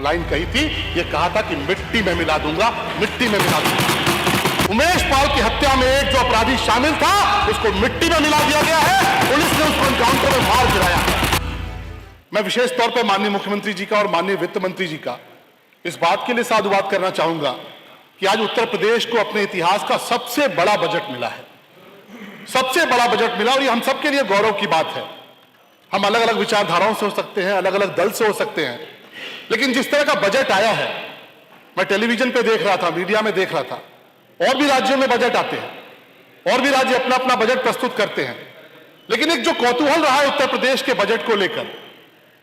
Line कही थी, ये कहा था कि मिट्टी में मिला दूंगा, मिट्टी में मिला दूंगा। उमेश पाल की हत्या में एक जो अपराधी शामिल था उसको मिट्टी में मिला दिया गया है, पुलिस ने उसको एनकाउंटर में मार गिराया। मैं विशेष तौर पर माननीय मुख्यमंत्री जी का और माननीय वित्त मंत्री जी का इस बात के लिए साधुवाद करना चाहूंगा कि आज उत्तर प्रदेश को अपने इतिहास का सबसे बड़ा बजट मिला है, सबसे बड़ा बजट मिला, और ये हम सबके लिए गौरव की बात है। हम अलग अलग विचारधाराओं से हो सकते हैं, अलग अलग दल से हो सकते हैं, लेकिन जिस तरह का बजट आया है, मैं टेलीविजन पे देख रहा था, मीडिया में देख रहा था, और भी राज्यों में बजट आते हैं और भी राज्य अपना अपना बजट प्रस्तुत करते हैं, लेकिन एक जो कौतूहल रहा है उत्तर प्रदेश के बजट को लेकर,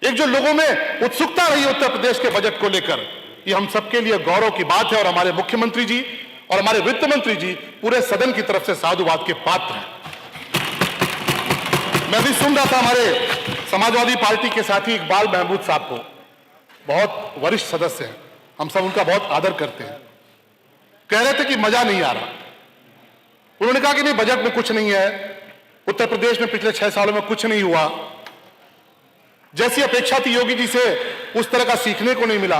एक जो लोगों में उत्सुकता रही उत्तर प्रदेश के बजट को लेकर, ये हम सबके लिए गौरव की बात है। और हमारे मुख्यमंत्री जी और हमारे वित्त मंत्री जी पूरे सदन की तरफ से साधुवाद के पात्र हैं। मैं भी सुन रहा था हमारे समाजवादी पार्टी के साथी इकबाल महमूद साहब को, बहुत वरिष्ठ सदस्य हैं, हम सब उनका बहुत आदर करते हैं, कह रहे थे कि मजा नहीं आ रहा। उन्होंने कहा कि नहीं, बजट में कुछ नहीं है, उत्तर प्रदेश में पिछले 6 सालों में कुछ नहीं हुआ, जैसी अपेक्षा थी योगी जी से उस तरह का सीखने को नहीं मिला।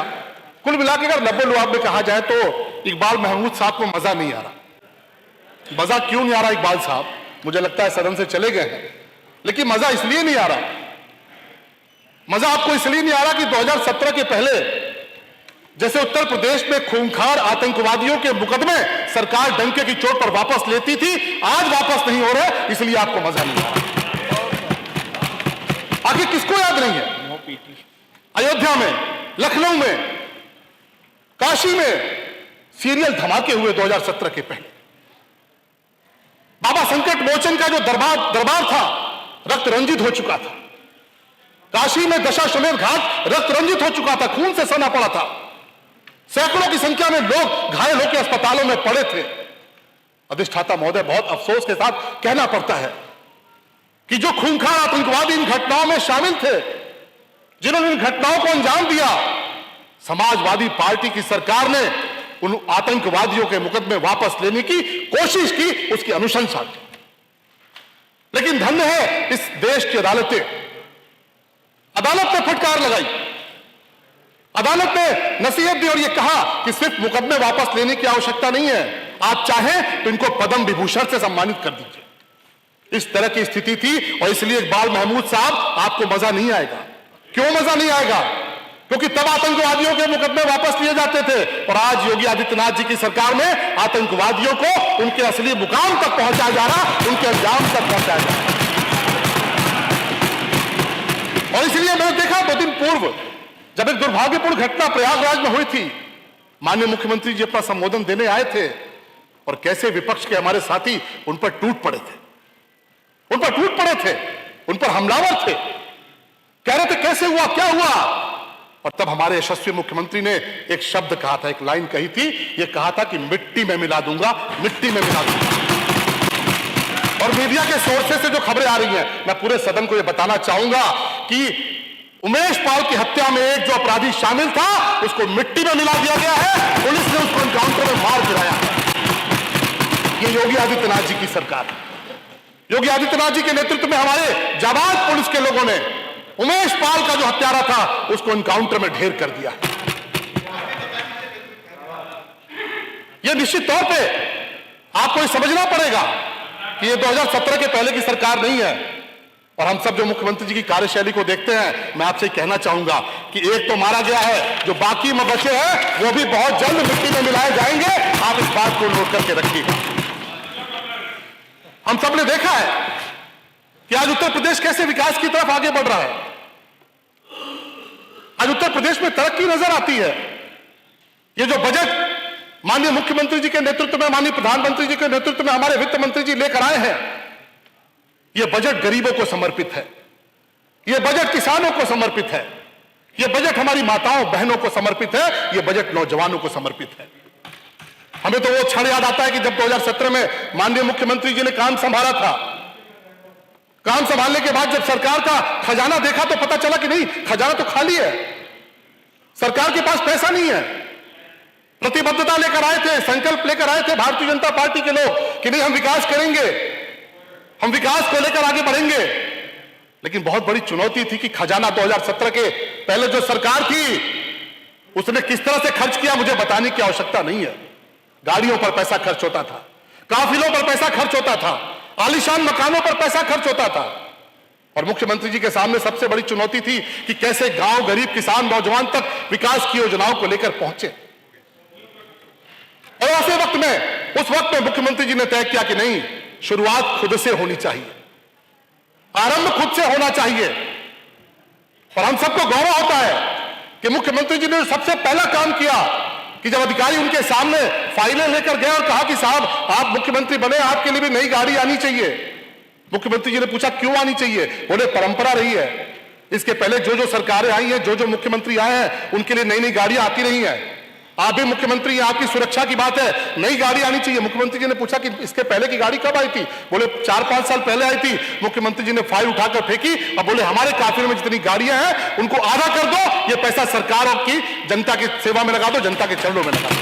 कुल मिलाकर अगर लब्बो लुआब में कहा जाए तो इकबाल महमूद साहब को मजा नहीं आ रहा। मजा क्यों नहीं आ रहा इकबाल साहब? मुझे लगता है सदन से चले गए हैं, लेकिन मजा इसलिए नहीं आ रहा, मजा आपको इसलिए नहीं आ रहा कि 2017 के पहले जैसे उत्तर प्रदेश में खूंखार आतंकवादियों के मुकदमे सरकार डंके की चोट पर वापस लेती थी, आज वापस नहीं हो रहे, इसलिए आपको मजा नहीं आ रहा। आखिर किसको याद नहीं है? अयोध्या में, लखनऊ में, काशी में सीरियल धमाके हुए 2017 के पहले। बाबा संकट मोचन का जो दरबार था रक्त रंजित हो चुका था। काशी में दशाश्वमेध घाट रक्त रंजित हो चुका था, खून से सना पड़ा था। सैकड़ों की संख्या में लोग घायल होकर अस्पतालों में पड़े थे। अधिष्ठाता महोदय, बहुत अफसोस के साथ कहना पड़ता है कि जो खूंखार आतंकवादी इन घटनाओं में शामिल थे, जिन्होंने इन घटनाओं को अंजाम दिया, समाजवादी पार्टी की सरकार ने उन आतंकवादियों के मुकदमे वापस लेने की कोशिश की, उसकी अनुशंसा की। लेकिन धन्य है इस देश की अदालतें, अदालत ने फटकार लगाई, अदालत ने नसीहत दी और यह कहा कि सिर्फ मुकदमे वापस लेने की आवश्यकता नहीं है, आप चाहें तो इनको पद्म विभूषण से सम्मानित कर दीजिए। इस तरह की स्थिति थी और इसलिए इकबाल महमूद साहब, आपको मजा नहीं आएगा। क्यों मजा नहीं आएगा? क्योंकि तब आतंकवादियों के मुकदमे वापस लिए जाते थे और आज योगी आदित्यनाथ जी की सरकार में आतंकवादियों को उनके असली मुकाम तक पहुंचाया जा रहा, उनके अंजाम तक पहुंचाया जा रहा। और इसलिए मैंने देखा 2 दिन पूर्व जब एक दुर्भाग्यपूर्ण घटना प्रयागराज में हुई थी, माननीय मुख्यमंत्री जी अपना संबोधन देने आए थे और कैसे विपक्ष के हमारे साथी उन पर टूट पड़े थे, उन पर टूट पड़े थे, उन पर हमलावर थे, कह रहे थे कैसे हुआ, क्या हुआ। और तब हमारे यशस्वी मुख्यमंत्री ने एक शब्द कहा था, एक लाइन कही थी, ये कहा था कि मिट्टी में मिला दूंगा, मिट्टी में मिला दूंगा। और मीडिया के सोर्सेस से जो खबरें आ रही हैं, मैं पूरे सदन को यह बताना चाहूंगा कि उमेश पाल की हत्या में एक जो अपराधी शामिल था उसको मिट्टी में मिला दिया गया है, पुलिस ने उसको एनकाउंटर में मार गिराया है। ये योगी आदित्यनाथ जी की सरकार है। योगी आदित्यनाथ जी के नेतृत्व में हमारे जाबाज पुलिस के लोगों ने उमेश पाल का जो हत्यारा था उसको एनकाउंटर में ढेर कर दिया। यह निश्चित तौर पे आपको यह समझना पड़ेगा कि यह 2017 के पहले की सरकार नहीं है। और हम सब जो मुख्यमंत्री जी की कार्यशैली को देखते हैं, मैं आपसे कहना चाहूंगा कि एक तो मारा गया है, जो बाकी में बचे हैं वो भी बहुत जल्द मिट्टी में मिलाए जाएंगे। आप इस बात को नोट करके रखिएगा। हम सब ने देखा है कि आज उत्तर प्रदेश कैसे विकास की तरफ आगे बढ़ रहा है। आज उत्तर प्रदेश में तरक्की नजर आती है। ये जो बजट माननीय मुख्यमंत्री जी के नेतृत्व में, माननीय प्रधानमंत्री जी के नेतृत्व में हमारे वित्त मंत्री जी लेकर आए हैं, यह बजट गरीबों को समर्पित है, यह बजट किसानों को समर्पित है, यह बजट हमारी माताओं बहनों को समर्पित है, यह बजट नौजवानों को समर्पित है। हमें तो वो क्षण याद आता है कि जब 2017 में माननीय मुख्यमंत्री जी ने काम संभाला था, काम संभालने के बाद जब सरकार का खजाना देखा तो पता चला कि नहीं, खजाना तो खाली है, सरकार के पास पैसा नहीं है। प्रतिबद्धता लेकर आए थे, संकल्प लेकर आए थे भारतीय जनता पार्टी के लोग कि नहीं, हम विकास करेंगे, हम विकास को लेकर आगे बढ़ेंगे। लेकिन बहुत बड़ी चुनौती थी कि खजाना 2017 के पहले जो सरकार थी उसने किस तरह से खर्च किया मुझे बताने की आवश्यकता नहीं है। गाड़ियों पर पैसा खर्च होता था, काफिलों पर पैसा खर्च होता था, आलीशान मकानों पर पैसा खर्च होता था। और मुख्यमंत्री जी के सामने सबसे बड़ी चुनौती थी कि कैसे गांव, गरीब, किसान, नौजवान तक विकास की योजनाओं को लेकर पहुंचे। और ऐसे वक्त में, उस वक्त में मुख्यमंत्री जी ने तय किया कि नहीं, शुरुआत खुद से होनी चाहिए, आरंभ खुद से होना चाहिए। और हम सबको गौरव होता है कि मुख्यमंत्री जी ने सबसे पहला काम किया कि जब अधिकारी उनके सामने फाइलें लेकर गए और कहा कि साहब आप मुख्यमंत्री बने, आपके लिए भी नई गाड़ी आनी चाहिए। मुख्यमंत्री जी ने पूछा क्यों आनी चाहिए? बोले परंपरा रही है, इसके पहले जो जो सरकारें आई हैं, जो जो मुख्यमंत्री आए हैं, उनके लिए नई नई गाड़ियां आती रही हैं। आप भी मुख्यमंत्री हैं, आपकी सुरक्षा की बात है, नई गाड़ी आनी चाहिए। मुख्यमंत्री जी ने पूछा कि इसके पहले की गाड़ी कब आई थी? बोले 4-5 साल पहले आई थी। मुख्यमंत्री जी ने फाइल उठाकर फेंकी और बोले हमारे काफिले में जितनी गाड़ियां हैं उनको आधा कर दो, ये पैसा सरकार और की जनता की सेवा में लगा दो, जनता के चरणों में लगा दो।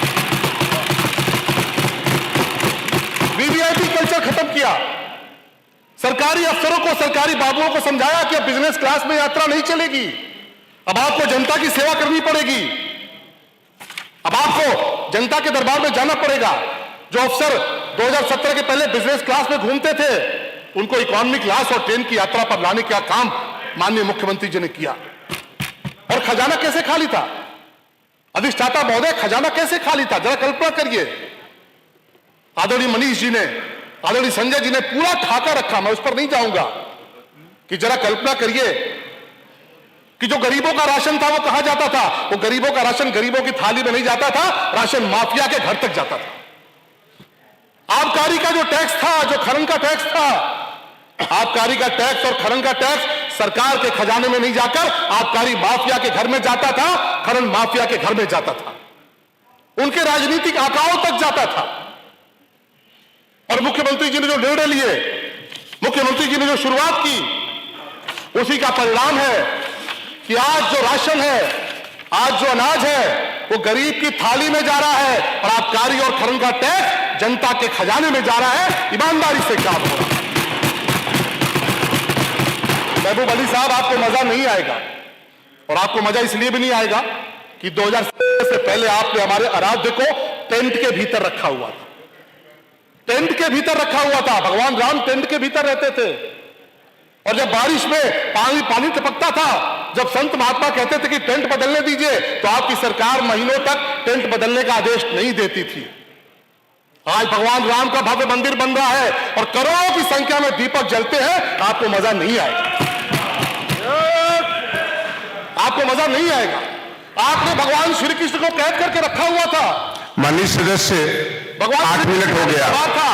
वीवीआईपी कल्चर खत्म किया। सरकारी अफसरों को, सरकारी बाबुओं को समझाया कि अब बिजनेस क्लास में यात्रा नहीं चलेगी, अब आपको जनता की सेवा करनी पड़ेगी, अब आपको जनता के दरबार में जाना पड़ेगा। जो अफसर 2017 के पहले बिजनेस क्लास में घूमते थे, उनको इकोनॉमी क्लास और ट्रेन की यात्रा पर लाने का काम माननीय मुख्यमंत्री जी ने किया। और खजाना कैसे खाली था? अधिष्ठाता महोदय, खजाना कैसे खाली था? जरा कल्पना करिए। आदरणीय मनीष जी ने, आदरणीय संजय जी ने पूरा ठाका रखा, मैं उस पर नहीं जाऊंगा, कि जरा कल्पना करिए कि जो गरीबों का राशन था वो कहां जाता था? वो गरीबों का राशन गरीबों की थाली में नहीं जाता था, राशन माफिया के घर तक जाता था। आबकारी का जो टैक्स था, जो खनन का टैक्स था, आबकारी का टैक्स और खनन का टैक्स सरकार के खजाने में नहीं जाकर आबकारी माफिया के घर में जाता था, खनन माफिया के घर में जाता था, उनके राजनीतिक आकाओं तक जाता था। और मुख्यमंत्री जी ने जो निर्णय लिए, मुख्यमंत्री जी ने जो शुरुआत की, उसी का परिणाम है कि आज जो राशन है, आज जो अनाज है, वो गरीब की थाली में जा रहा है और आबकारी और खनन का टैक्स जनता के खजाने में जा रहा है। ईमानदारी से काम हो रहा है। महबूब अली साहब, आपको मजा नहीं आएगा, और आपको मजा इसलिए भी नहीं आएगा कि 2017 से पहले आपने हमारे आराध्य को टेंट के भीतर रखा हुआ था। टेंट के भीतर रखा हुआ था। भगवान राम टेंट के भीतर रहते थे, और जब बारिश में पानी पानी टपकता था, जब संत महात्मा कहते थे कि टेंट बदलने दीजिए, तो आपकी सरकार महीनों तक टेंट बदलने का आदेश नहीं देती थी। आज भगवान राम का भव्य मंदिर बन रहा है और करोड़ों की संख्या में दीपक जलते हैं, आपको मजा नहीं आएगा, आपको मजा नहीं आएगा। आपने भगवान श्री कृष्ण को कैद करके रखा हुआ था। माननीय सदस्य, भगवान 8 मिनट हो गया था।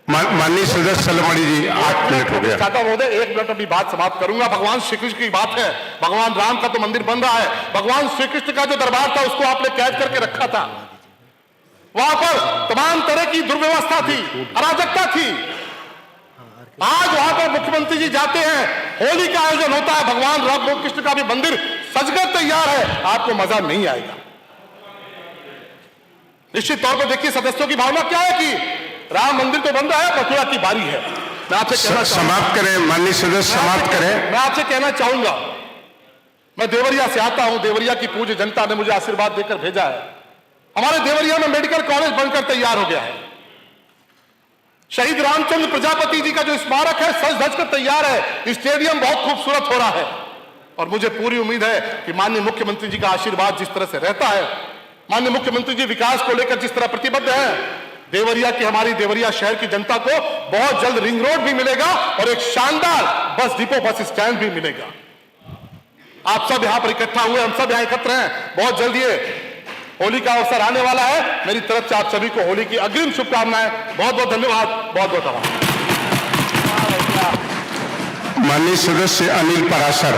माननीय सदस्य सलमणि जी, 8 मिनट हो गया। चाहता महोदय, 1 मिनट अभी बात समाप्त करूंगा। भगवान श्री कृष्ण की बात है, भगवान राम का तो मंदिर बन रहा है। भगवान श्री कृष्ण का जो दरबार था, उसको आपने कैद करके रखा था। वहां पर तमाम तरह की दुर्व्यवस्था थी, अराजकता थी। आज वहां पर मुख्यमंत्री जी जाते हैं, होली का आयोजन होता है, भगवान राम कृष्ण का भी मंदिर सजकर तैयार है, आपको मजा नहीं आएगा। निश्चित तौर पर देखिए सदस्यों की भावना क्या है कि राम मंदिर तो बन रहा है, मथुरा की बारी है। मैं आपसे कहना समाप्त करें माननीय सदस्य, समाप्त करें। मैं आपसे कहना चाहूंगा, मैं देवरिया से आता हूं, देवरिया की पूज्य जनता ने मुझे आशीर्वाद देकर भेजा है। हमारे देवरिया में मेडिकल कॉलेज बनकर तैयार हो गया है। शहीद रामचंद्र प्रजापति जी का जो स्मारक है, सज धज कर तैयार है। स्टेडियम बहुत खूबसूरत हो रहा है, और मुझे पूरी उम्मीद है कि माननीय मुख्यमंत्री जी का आशीर्वाद जिस तरह से रहता है, माननीय मुख्यमंत्री जी विकास को लेकर जिस तरह प्रतिबद्ध है, देवरिया की, हमारी देवरिया शहर की जनता को बहुत जल्द रिंग रोड भी मिलेगा और एक शानदार बस डिपो, बस स्टैंड भी मिलेगा। आप सब यहां पर इकट्ठा हुए, हम सब यहां एकत्र हैं। बहुत जल्द ये होली का अवसर आने वाला है। मेरी तरफ से आप सभी को होली की अग्रिम शुभकामनाएं। बहुत बहुत धन्यवाद, बहुत बहुत आभार। माननीय सदस्य अनिल पराशर।